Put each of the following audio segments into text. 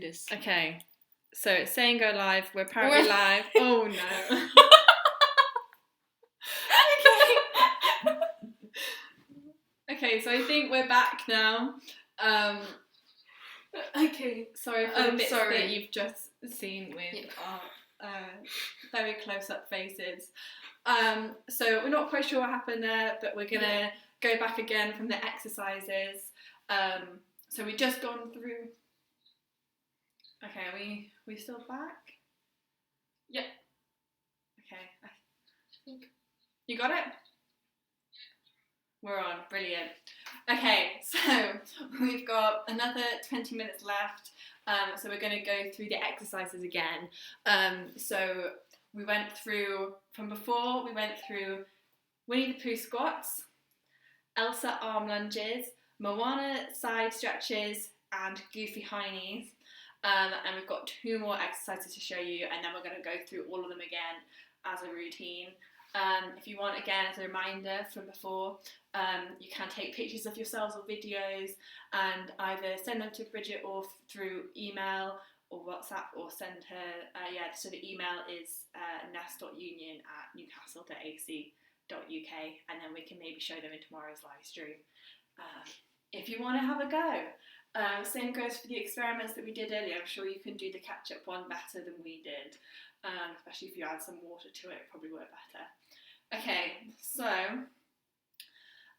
this. Okay, so it's saying go live. We're apparently live. Oh no. Okay, so I think we're back now. Okay. Sorry for the bits that you've just seen with our very close-up faces. So we're not quite sure what happened there, but we're gonna go back again from the exercises. So we've just gone through. Okay, we still back? Yep. Okay, I think you got it. We're on, brilliant. Okay, so we've got another 20 minutes left. So we're going to go through the exercises again. So we went through, from before, we went through Winnie the Pooh squats, Elsa arm lunges, Moana side stretches, and Goofy high knees. And we've got 2 more exercises to show you, and then we're going to go through all of them again as a routine. If you want, again, as a reminder from before, you can take pictures of yourselves or videos and either send them to Bridget or through email or WhatsApp, or send her, so the email is N.E.S.T.union@newcastle.ac.uk, and then we can maybe show them in tomorrow's live stream if you want to have a go. Same goes for the experiments that we did earlier. I'm sure you can do the catch-up one better than we did, especially if you add some water to it, probably work better. Okay, so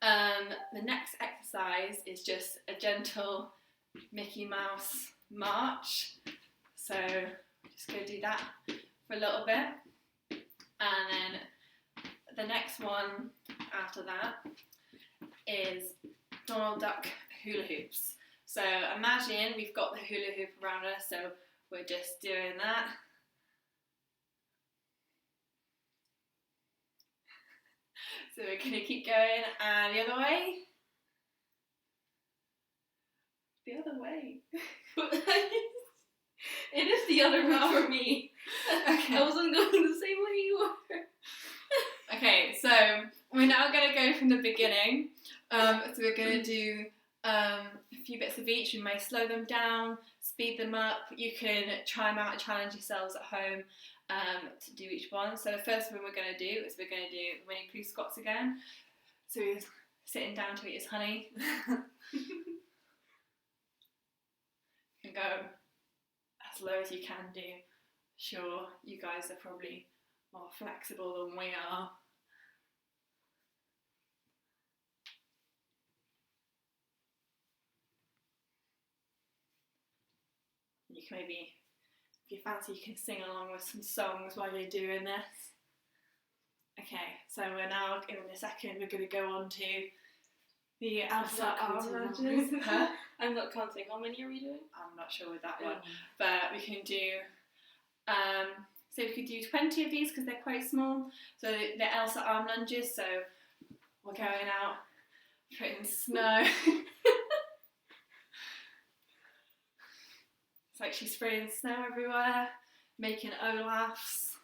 the next exercise is just a gentle Mickey Mouse march. So just go do that for a little bit, and then the next one after that is Donald Duck hula hoops. So imagine we've got the hula hoop around us, so we're just doing that. So we're going to keep going, and the other way. The other way. It is the other way for me. Okay. I wasn't going the same way you were. Okay, so we're now going to go from the beginning. So we're going to do a few bits of each. We may slow them down, speed them up. You can try them out and challenge yourselves at home to do each one. So the first one we're going to do is we're going to do Winnie Pooh squats again. So he's sitting down to eat his honey. You can go as low as you can do. Sure, you guys are probably more flexible than we are. You can maybe, if you fancy, you can sing along with some songs while you're doing this. Okay, so we're now, in a second, we're going to go on to the Elsa arm lunges. Huh? I'm not counting. How many are we doing? I'm not sure with that one, but we can do, so we could do 20 of these because they're quite small. So the Elsa arm lunges, so we're going out, putting snow. It's like she's spraying snow everywhere, making Olafs.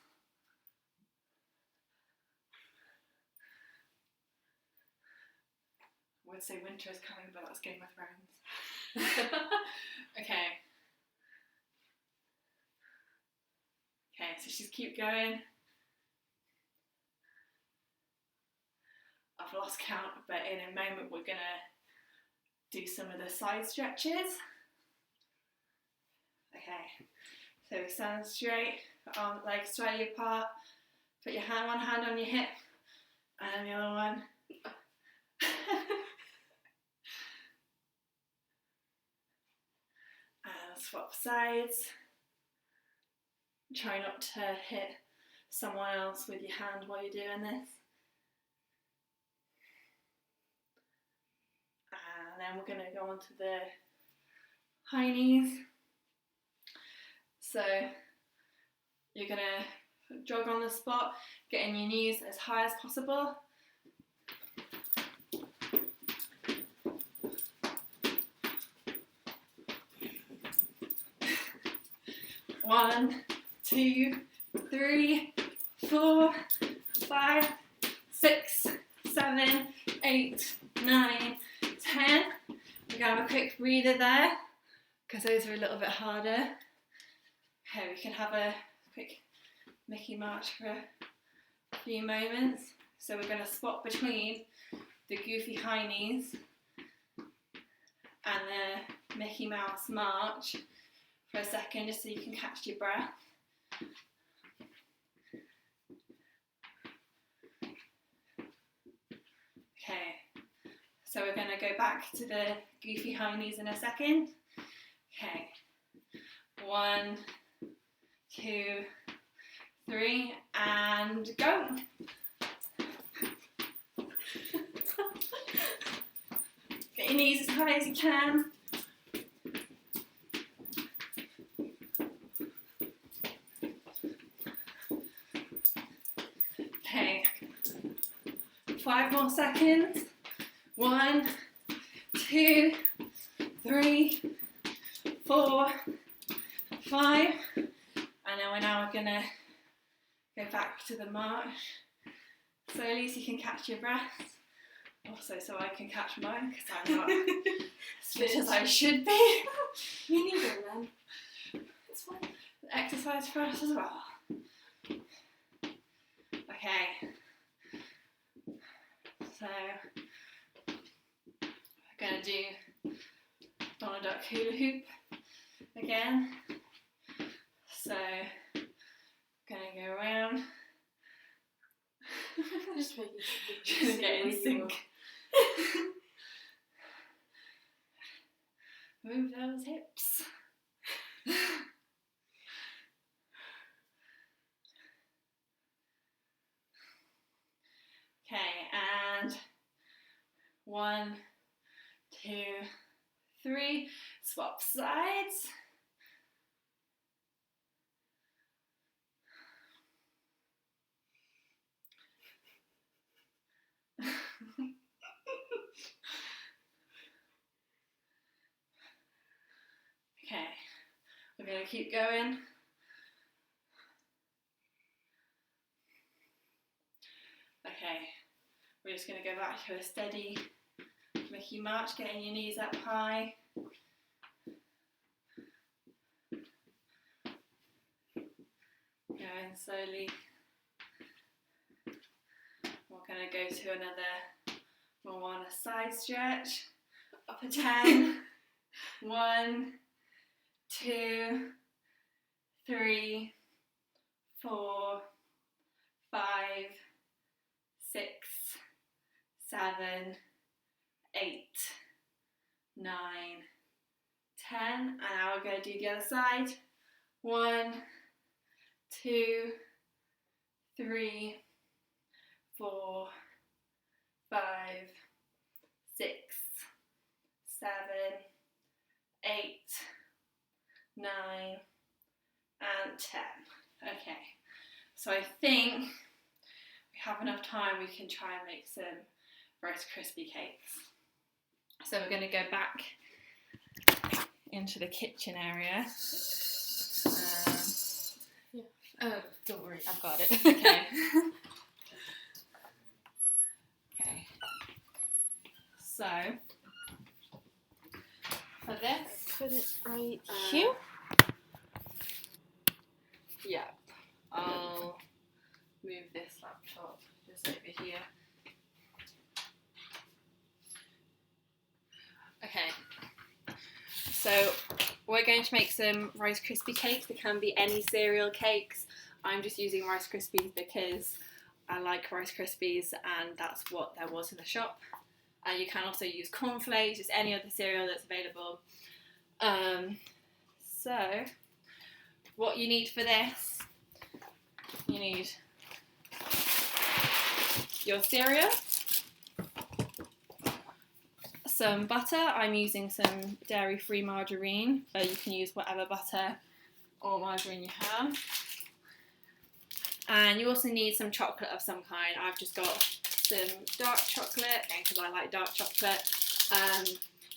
I would say winter is coming, but that's Game of Thrones. Okay. Okay, so just keep going. I've lost count, but in a moment we're going to do some of the side stretches. Okay, so stand straight, arm, legs slightly apart, put your one hand on your hip, and the other one. And swap sides. Try not to hit someone else with your hand while you're doing this. And then we're going to go on to the high knees. So you're going to jog on the spot, getting your knees as high as possible. One, 2, 3, 4, 5, 6, 7, 8, 9, 10. We're going to have a quick breather there, because those are a little bit harder. Okay, we can have a quick Mickey march for a few moments. So we're going to swap between the goofy high knees and the Mickey Mouse march for a second, just so you can catch your breath. Okay, so we're going to go back to the goofy high knees in a second. Okay, 1, 2, 3, and go. Get your knees as high as you can. Okay, 5 more seconds. 1, 2, 3, 4, 5. And then we're now going to go back to the march. Slowly so you can catch your breath. Also so I can catch mine, because I'm not as fit as I should be. You need it then. It's fine. Exercise for us as well. Okay. So we're going to do Donald Duck hula hoop again. So going to go around. Just making Just sure get in sync. Move those hips. Okay, and 1, 2, 3. Swap sides. Okay, we're going to keep going. Okay, we're just going to go back to a steady Mickey march, getting your knees up high. Going slowly. We're going to go to another Moana side stretch. Up a 10. 1, 2, 3, 4, 5, 6, 7, 8, 9, 10. And now we're going to do the other side. 1, 2, 3, 4, 5, 6, 7, 8, 9, and 10. Okay, so I think we have enough time, we can try and make some Rice Krispie cakes. So we're going to go back into the kitchen area. Oh, don't worry, I've got it. Okay. Okay. So, for this, Put it right here. Yep. I'll move this laptop just over here. Okay. So we're going to make some Rice Krispie cakes. They can be any cereal cakes. I'm just using Rice Krispies because I like Rice Krispies and that's what there was in the shop. And you can also use cornflakes, just any other cereal that's available. So what you need for this, you need your cereal, some butter. I'm using some dairy-free margarine, but you can use whatever butter or margarine you have. And you also need some chocolate of some kind. I've just got some dark chocolate, again because I like dark chocolate,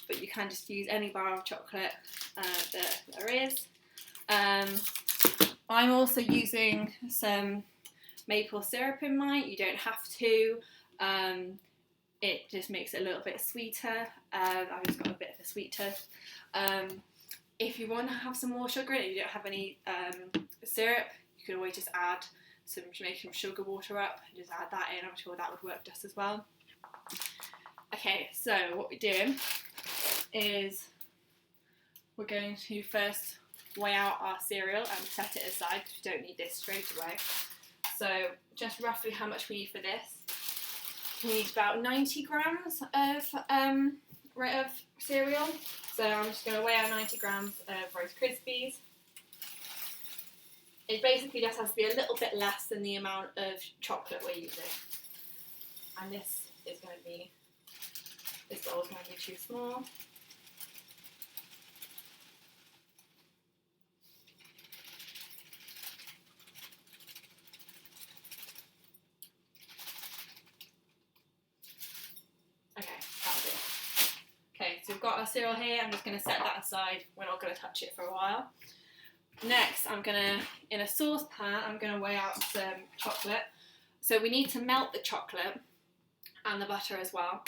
but you can just use any bar of chocolate that there is. I'm also using some maple syrup in mine. You don't have to. It just makes it a little bit sweeter. I've just got a bit of a sweet tooth. If you want to have some more sugar and you don't have any syrup, you could always just add make some sugar water up and just add that in. I'm sure that would work just as well. Okay, so what we're doing is we're going to first weigh out our cereal and set it aside because we don't need this straight away. So just roughly how much we need for this. We need about 90 grams of cereal. So I'm just going to weigh out 90 grams of Rice Krispies. It basically just has to be a little bit less than the amount of chocolate we're using. And this bowl is going to be too small. Okay, that's it. Okay, so we've got our cereal here. I'm just going to set that aside. We're not going to touch it for a while. Next, in a saucepan, I'm going to weigh out some chocolate. So we need to melt the chocolate and the butter as well.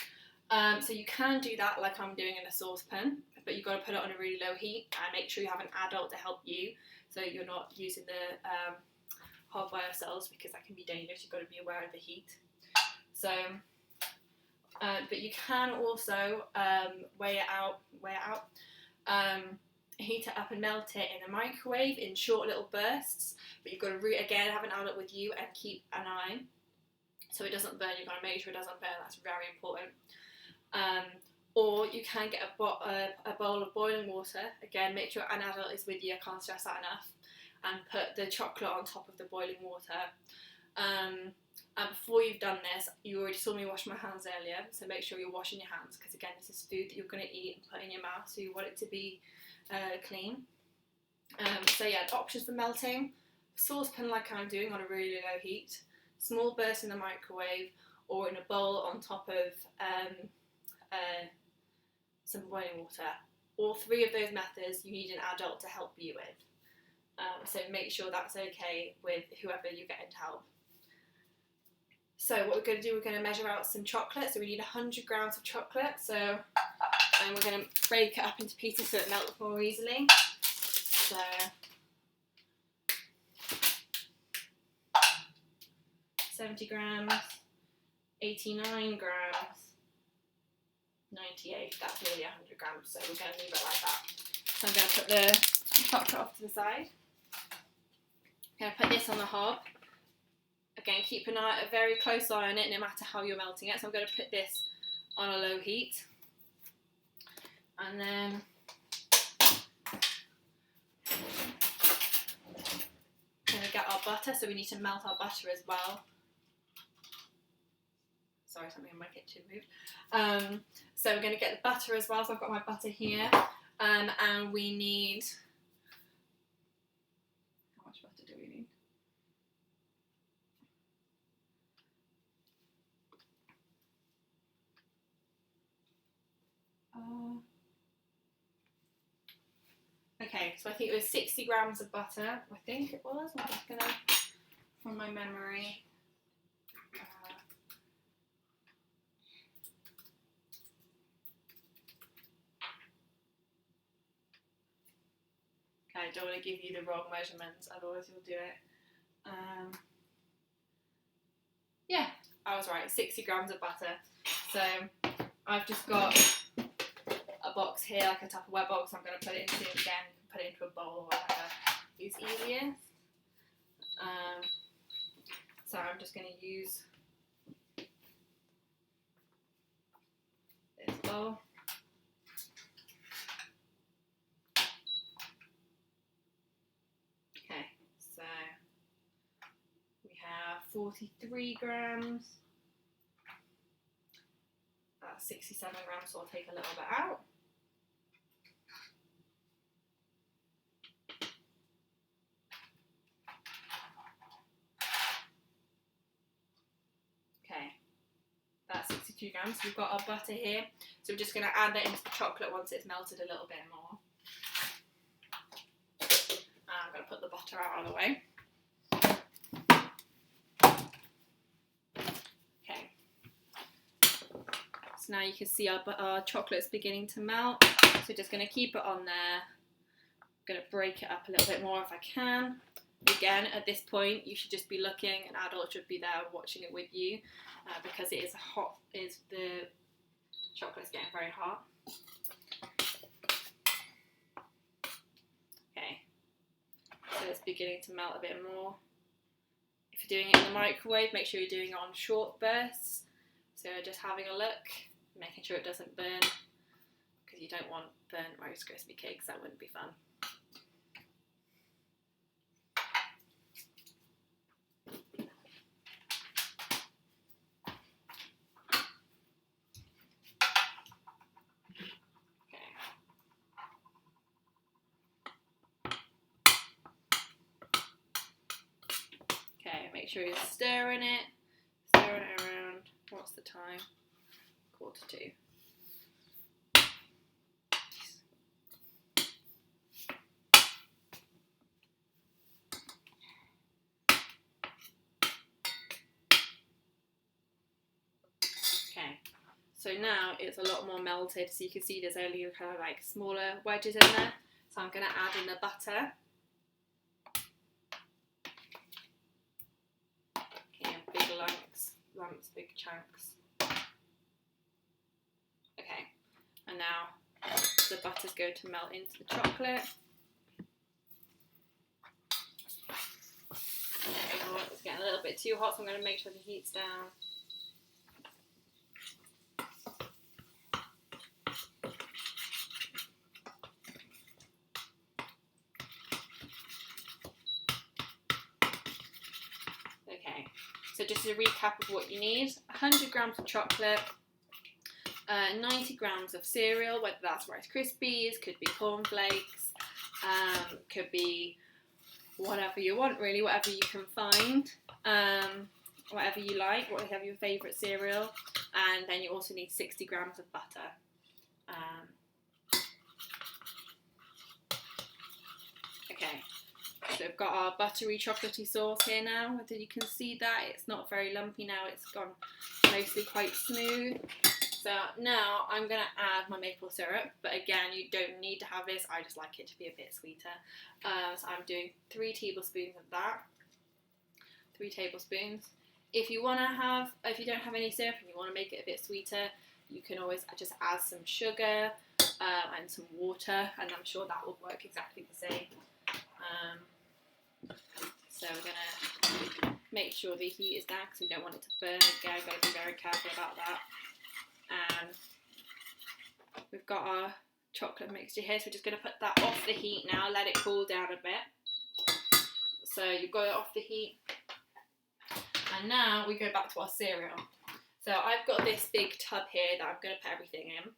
So you can do that like I'm doing in a saucepan, but you've got to put it on a really low heat and make sure you have an adult to help you, so you're not using the hob by yourselves because that can be dangerous. You've got to be aware of the heat. So, but you can also weigh it out. Heat it up and melt it in the microwave in short little bursts, but you've got to again have an adult with you and keep an eye so it doesn't burn. You've got to make sure it doesn't burn. That's very important. Or you can get a bowl of boiling water. Again, make sure an adult is with you. I can't stress that enough. And put the chocolate on top of the boiling water. And before you've done this, you already saw me wash my hands earlier, so make sure you're washing your hands because again, this is food that you're going to eat and put in your mouth, so you want it to be clean. So yeah, the options for melting: saucepan like I'm doing on a really low heat, small burst in the microwave, or in a bowl on top of some boiling water. All three of those methods you need an adult to help you with. So make sure that's okay with whoever you're getting to help. So what we're going to do, we're going to measure out some chocolate. So we need 100 grams of chocolate. And we're going to break it up into pieces so it melts more easily. So 70 grams, 89 grams, 98. That's nearly 100 grams. So we're going to leave it like that. So I'm going to put the chocolate off to the side. I'm going to put this on the hob. Again, keep a very close eye on it no matter how you're melting it. So I'm going to put this on a low heat. And then we're going to get our butter. So we need to melt our butter as well. Sorry, something in my kitchen moved. So we're going to get the butter as well. So I've got my butter here. And we need... How much butter do we need? Okay, so I think it was 60 grams of butter. I think it was. I'm just going to, from my memory... I don't want to give you the wrong measurements, otherwise you'll do it. Yeah, I was right, 60 grams of butter. So I've just got a box here, like a Tupperware box. I'm going to put it into, again, put it into a bowl or whatever is easiest. So I'm just going to use this bowl. Okay, so we have 43 grams. That's 67 grams, so I'll take a little bit out. Okay, that's 62 grams. We've got our butter here, so we're just going to add that into the chocolate once it's melted a little bit more. I'm going to put the butter out of the way. Okay. So now you can see our chocolate's beginning to melt. So just going to keep it on there going to break it up a little bit more if I can. Again, at this point, you should just be looking. An adult should be there watching it with you because it is hot. The chocolate's getting very hot. Okay, so it's beginning to melt a bit more. If you're doing it in the microwave, make sure you're doing it on short bursts. So just having a look, making sure it doesn't burn, because you don't want burnt Rice Krispie cakes. That wouldn't be fun. Okay, make sure you're stirring it around. What's the time? 1:45. Okay, so now it's a lot more melted, so you can see there's only kind of like smaller wedges in there. So I'm going to add in the butter. Okay, big lumps, big chunks. Okay, and now the butter's going to melt into the chocolate. Oh, it's getting a little bit too hot, so I'm going to make sure the heat's down. Okay, so just a recap of what you need: 100 grams of chocolate, 90 grams of cereal, whether that's Rice Krispies, could be cornflakes, could be whatever you want, really, whatever you can find, whatever you like, whatever your favourite cereal, and then you also need 60 grams of butter. Okay, so we've got our buttery chocolatey sauce here now. Whether you can see that, it's not very lumpy now, it's gone mostly quite smooth. So now I'm going to add my maple syrup, but again, you don't need to have this, I just like it to be a bit sweeter. So I'm doing 3 tablespoons of that. 3 tablespoons. If you don't have any syrup and you want to make it a bit sweeter, you can always just add some sugar and some water, and I'm sure that will work exactly the same. So we're going to make sure the heat is down because we don't want it to burn again. Got to be very careful about that. And we've got our chocolate mixture here, so we're just going to put that off the heat now, let it cool down a bit. So you've got it off the heat. And now we go back to our cereal. So I've got this big tub here that I'm going to put everything in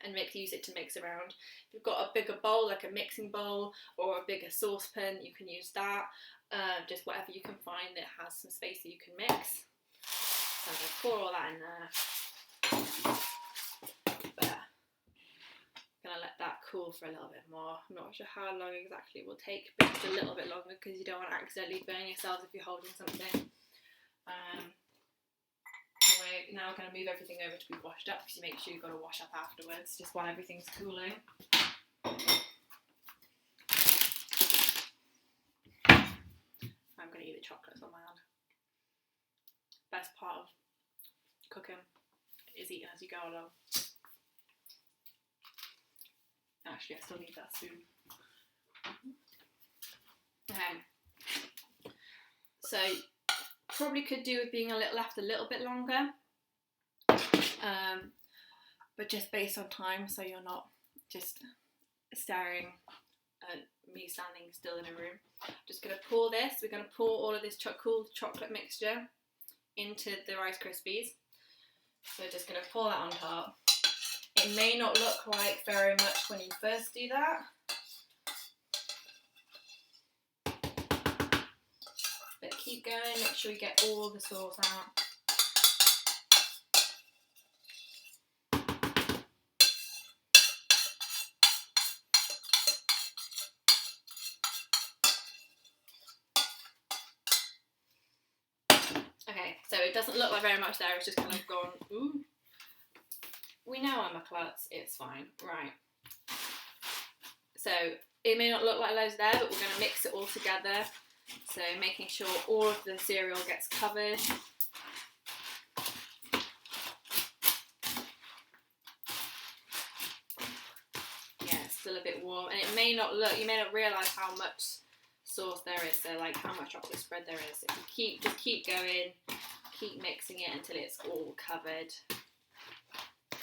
and use it to mix around. If you've got a bigger bowl, like a mixing bowl, or a bigger saucepan, you can use that. Just whatever you can find that has some space that you can mix. So I'm going to pour all that in there. But I'm going to let that cool for a little bit more. I'm not sure how long exactly it will take, but just a little bit longer because you don't want to accidentally burn yourselves if you're holding something. Anyway, now we're going to move everything over to be washed up because you make sure you've got to wash up afterwards, just while everything's cooling. I'm going to eat the chocolates on my hand. Best part of cooking is eating as you go along. Actually, I still need that spoon. Okay. So, probably could do with being left a little bit longer. But just based on time, so you're not just staring at me standing still in a room. Just going to pour this. We're going to pour all of this cool chocolate mixture into the Rice Krispies. So just going to pour that on top. It may not look like very much when you first do that. But keep going, make sure you get all the sauce out. Okay, so it doesn't look like very much there, it's just kind of gone, ooh. We know I'm a klutz, it's fine. Right. So it may not look like loads there, but we're going to mix it all together. So making sure all of the cereal gets covered. Yeah, it's still a bit warm, and it may not look, you may not realise how much sauce there is, so like how much chocolate spread there is. If you just keep going, keep mixing it until it's all covered.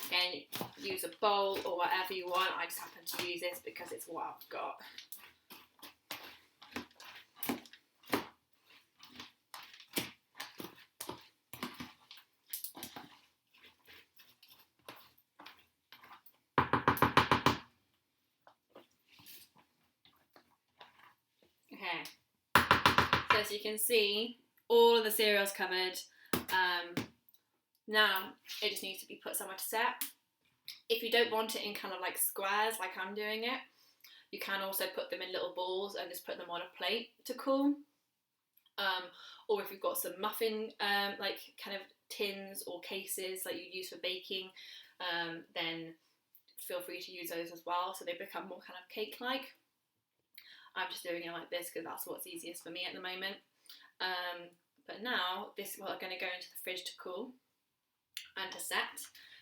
Again, use a bowl or whatever you want. I just happen to use this because it's what I've got. Okay, so as you can see, all of the cereal's covered. Now it just needs to be put somewhere to set. If you don't want it in kind of like squares like I'm doing it, you can also put them in little balls and just put them on a plate to cool. Or if you've got some muffin like kind of tins or cases that you use for baking, then feel free to use those as well, so they become more kind of cake-like. I'm just doing it like this because that's what's easiest for me at the moment. But now this is what are going to go into the fridge to cool and to set.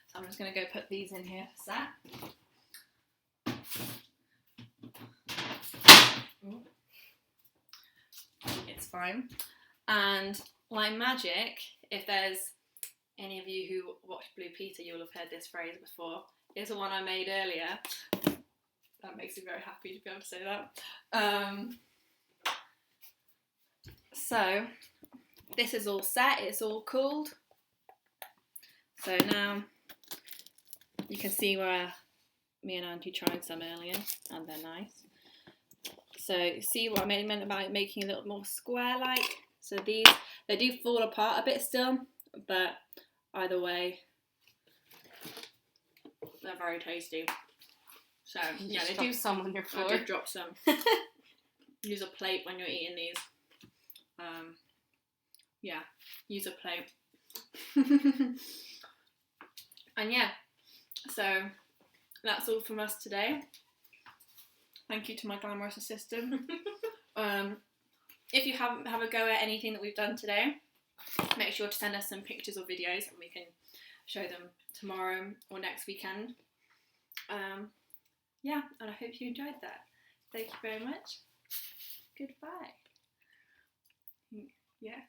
So I'm just going to go put these in here to set. It's fine. And like magic, if there's any of you who watched Blue Peter, you'll have heard this phrase before. It's the one I made earlier. That makes me very happy to be able to say that. So this is all set, it's all cooled. So now you can see where me and Auntie tried some earlier, and they're nice. So see what I meant about making a little more square-like. So these, they do fall apart a bit still, but either way, they're very tasty. So yeah, they do some on your floor. I did drop some. Use a plate when you're eating these. Yeah, use a plate. And yeah, so that's all from us today. Thank you to my glamorous assistant. If you have a go at anything that we've done today, make sure to send us some pictures or videos and we can show them tomorrow or next weekend. Yeah, and I hope you enjoyed that. Thank you very much. Goodbye. Yeah.